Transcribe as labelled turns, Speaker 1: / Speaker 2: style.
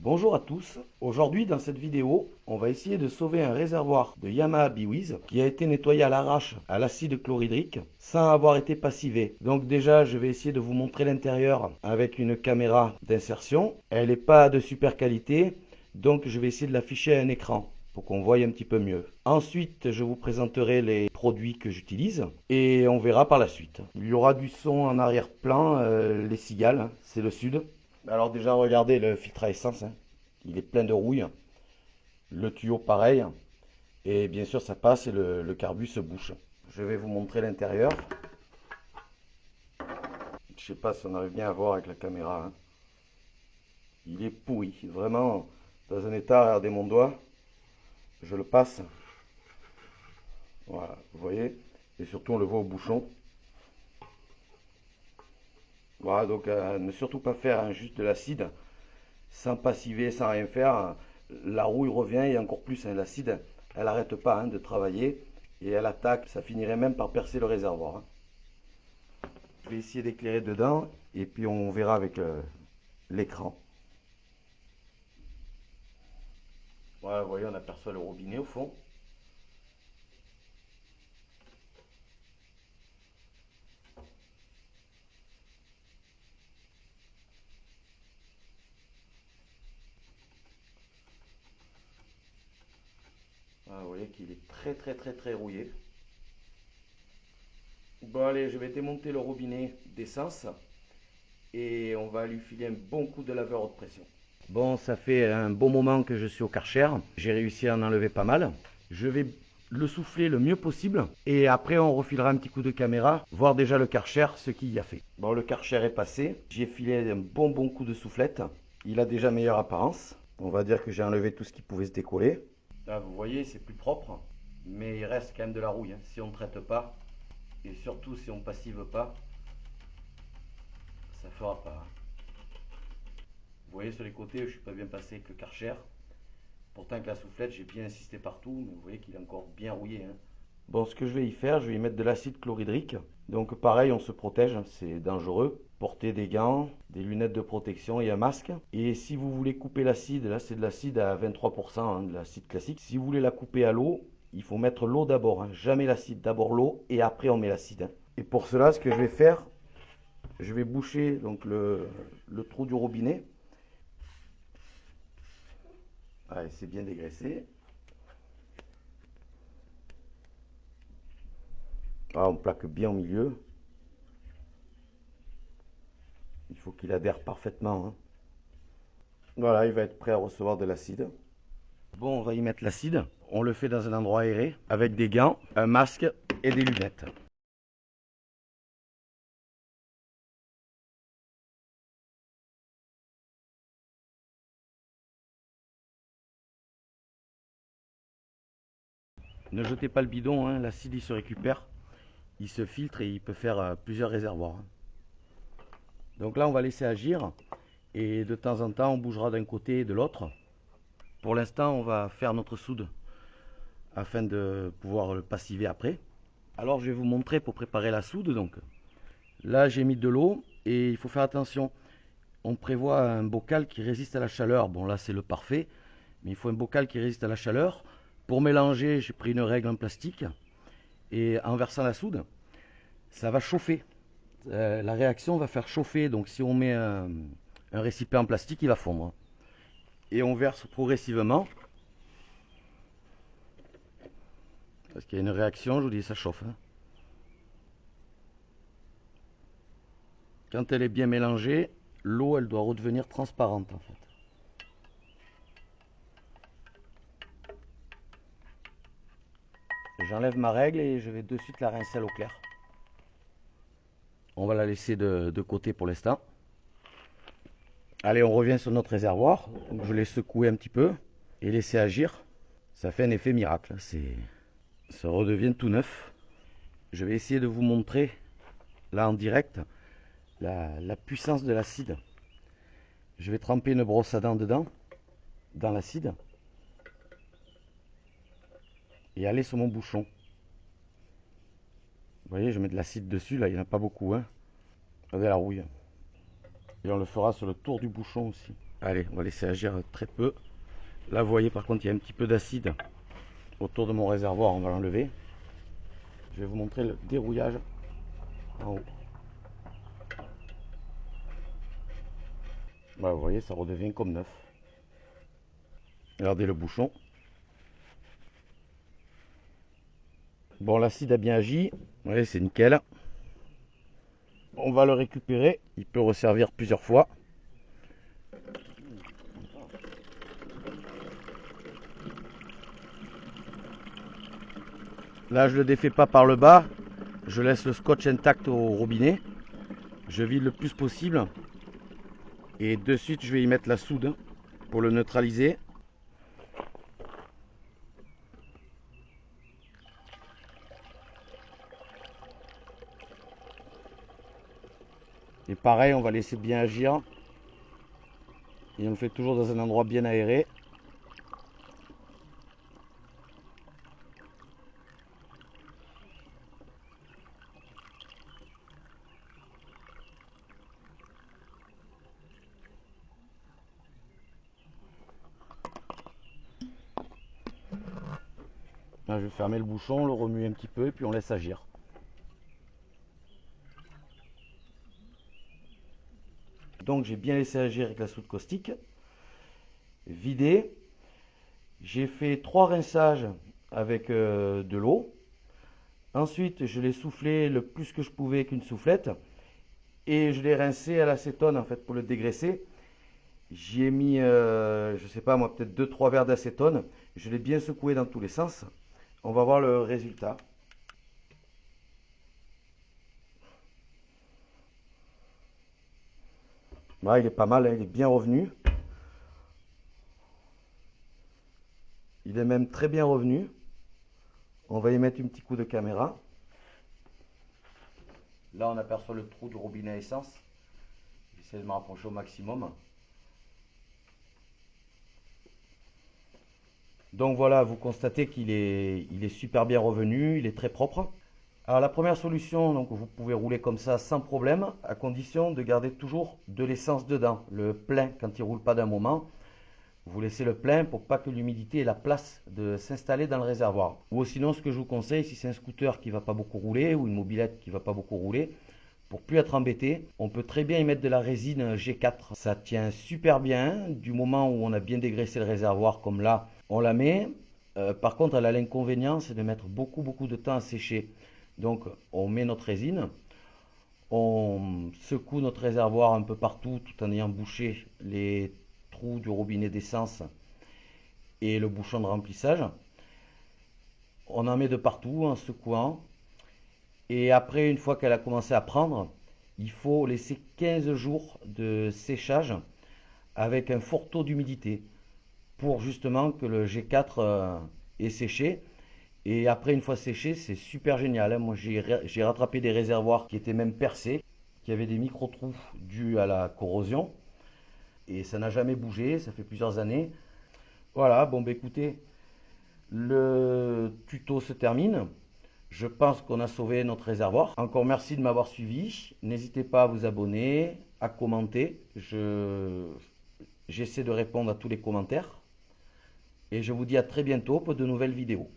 Speaker 1: Bonjour à tous, aujourd'hui dans cette vidéo, on va essayer de sauver un réservoir de Yamaha Biwiz qui a été nettoyé à l'arrache à l'acide chlorhydrique sans avoir été passivé. Donc déjà je vais essayer de vous montrer l'intérieur avec une caméra d'insertion. Elle n'est pas de super qualité, donc je vais essayer de l'afficher à un écran pour qu'on voie un petit peu mieux. Ensuite, je vous présenterai les produits que j'utilise et on verra par la suite. Il y aura du son en arrière-plan, les cigales, hein, c'est le sud. Alors déjà, regardez le filtre à essence, hein. Il est plein de rouille. Le tuyau pareil. Et bien sûr, ça passe et le carbu se bouche. Je vais vous montrer l'intérieur. Je sais pas si on arrive bien à voir avec la caméra, hein. Il est pourri. Vraiment, dans un état, regardez mon doigt. Je le passe. Voilà, vous voyez. Et surtout, on le voit au bouchon. Voilà, donc ne surtout pas faire, hein, juste de l'acide sans passiver, sans rien faire. La rouille revient et encore plus, hein, l'acide, elle n'arrête pas, hein, de travailler et elle attaque. Ça finirait même par percer le réservoir, hein. Je vais essayer d'éclairer dedans et puis on verra avec l'écran. Voilà, vous voyez, on aperçoit le robinet au fond. Voilà, vous voyez qu'il est très rouillé. Bon allez, je vais démonter le robinet d'essence et on va lui filer un bon coup de laveur haute pression. Bon, ça fait un bon moment que je suis au Karcher. J'ai réussi à en enlever pas mal. Je vais le souffler le mieux possible et après on refilera un petit coup de caméra, voir déjà le Karcher, ce qu'il y a fait. Bon, le Karcher est passé. J'ai filé un bon coup de soufflette. Il a déjà meilleure apparence. On va dire que j'ai enlevé tout ce qui pouvait se décoller. Là, vous voyez, c'est plus propre, mais il reste quand même de la rouille, hein, si on ne traite pas et surtout si on ne passive pas, ça fera pas, hein. Vous voyez sur les côtés, je ne suis pas bien passé avec le Karcher. Pourtant avec la soufflette, j'ai bien insisté partout, mais vous voyez qu'il est encore bien rouillé, hein. Bon, ce que je vais y faire, je vais y mettre de l'acide chlorhydrique. Donc pareil, on se protège, hein, c'est dangereux. Portez des gants, des lunettes de protection et un masque. Et si vous voulez couper l'acide, là c'est de l'acide à 23%, hein, de l'acide classique. Si vous voulez la couper à l'eau, il faut mettre l'eau d'abord, hein, jamais l'acide, d'abord l'eau et après on met l'acide, hein. Et pour cela, ce que je vais faire, je vais boucher donc le trou du robinet. Allez, c'est bien dégraissé. Ah, on plaque bien au milieu. Il faut qu'il adhère parfaitement, hein. Voilà, il va être prêt à recevoir de l'acide. Bon, on va y mettre l'acide. On le fait dans un endroit aéré, avec des gants, un masque et des lunettes. Ne jetez pas le bidon, hein, l'acide il se récupère, il se filtre et il peut faire plusieurs réservoirs, hein. Donc là, on va laisser agir et de temps en temps, on bougera d'un côté et de l'autre. Pour l'instant, on va faire notre soude afin de pouvoir le passiver après. Alors, je vais vous montrer pour préparer la soude. Donc, là, j'ai mis de l'eau et il faut faire attention. On prévoit un bocal qui résiste à la chaleur. Bon, là, c'est le parfait, mais il faut un bocal qui résiste à la chaleur. Pour mélanger, j'ai pris une règle en plastique et en versant la soude, ça va chauffer. La réaction va faire chauffer. Donc, si on met un récipient en plastique, il va fondre. Et on verse progressivement. Parce qu'il y a une réaction, je vous dis, ça chauffe, hein. Quand elle est bien mélangée, l'eau, elle doit redevenir transparente en fait. J'enlève ma règle et je vais de suite la rincer à l'eau claire. On va la laisser de côté pour l'instant. Allez, on revient sur notre réservoir. Donc, je l'ai secoué un petit peu et laissé agir. Ça fait un effet miracle. Ça redevient tout neuf. Je vais essayer de vous montrer, là en direct, la puissance de l'acide. Je vais tremper une brosse à dents dedans, dans l'acide, et aller sur mon bouchon. Vous voyez, je mets de l'acide dessus, là, il n'y en a pas beaucoup, hein. Regardez la rouille. Et on le fera sur le tour du bouchon aussi. Allez, on va laisser agir très peu. Là, vous voyez, par contre, il y a un petit peu d'acide autour de mon réservoir. On va l'enlever. Je vais vous montrer le dérouillage en haut. Voilà, vous voyez, ça redevient comme neuf. Regardez le bouchon. Bon, l'acide a bien agi. Vous voyez, c'est nickel. On va le récupérer. Il peut resservir plusieurs fois. Là, je ne le défais pas par le bas. Je laisse le scotch intact au robinet. Je vide le plus possible. Et de suite, je vais y mettre la soude pour le neutraliser. Et pareil, on va laisser bien agir. Et on le fait toujours dans un endroit bien aéré. Là, je vais fermer le bouchon, le remuer un petit peu et puis on laisse agir. Donc j'ai bien laissé agir avec la soude caustique. Vidé. J'ai fait 3 rinçages avec de l'eau. Ensuite, je l'ai soufflé le plus que je pouvais avec une soufflette. Et je l'ai rincé à l'acétone en fait pour le dégraisser. J'y ai mis, je sais pas moi, peut-être 2-3 verres d'acétone. Je l'ai bien secoué dans tous les sens. On va voir le résultat. Là, il est pas mal, hein, il est bien revenu. Il est même très bien revenu. On va y mettre un petit coup de caméra. Là, on aperçoit le trou du robinet à essence. J'essaie de me rapprocher au maximum. Donc voilà, vous constatez qu'il est super bien revenu, il est très propre. Alors la première solution, donc vous pouvez rouler comme ça sans problème, à condition de garder toujours de l'essence dedans, le plein quand il ne roule pas d'un moment. Vous laissez le plein pour pas que l'humidité ait la place de s'installer dans le réservoir. Ou sinon, ce que je vous conseille, si c'est un scooter qui ne va pas beaucoup rouler ou une mobilette qui ne va pas beaucoup rouler, pour plus être embêté, on peut très bien y mettre de la résine G4. Ça tient super bien. Du moment où on a bien dégraissé le réservoir comme là, on la met. Par contre, elle a l'inconvénient, c'est de mettre beaucoup de temps à sécher. Donc, on met notre résine. On secoue notre réservoir un peu partout tout en ayant bouché les trous du robinet d'essence et le bouchon de remplissage. On en met de partout en secouant. Et après, une fois qu'elle a commencé à prendre, il faut laisser 15 jours de séchage avec un fort taux d'humidité pour justement que le G4 ait séché. Et après, une fois séché, c'est super génial, hein. Moi, j'ai rattrapé des réservoirs qui étaient même percés, qui avaient des micro-trous dus à la corrosion. Et ça n'a jamais bougé, ça fait plusieurs années. Voilà, bon, bah écoutez, le tuto se termine. Je pense qu'on a sauvé notre réservoir. Encore merci de m'avoir suivi. N'hésitez pas à vous abonner, à commenter. J'essaie de répondre à tous les commentaires. Et je vous dis à très bientôt pour de nouvelles vidéos.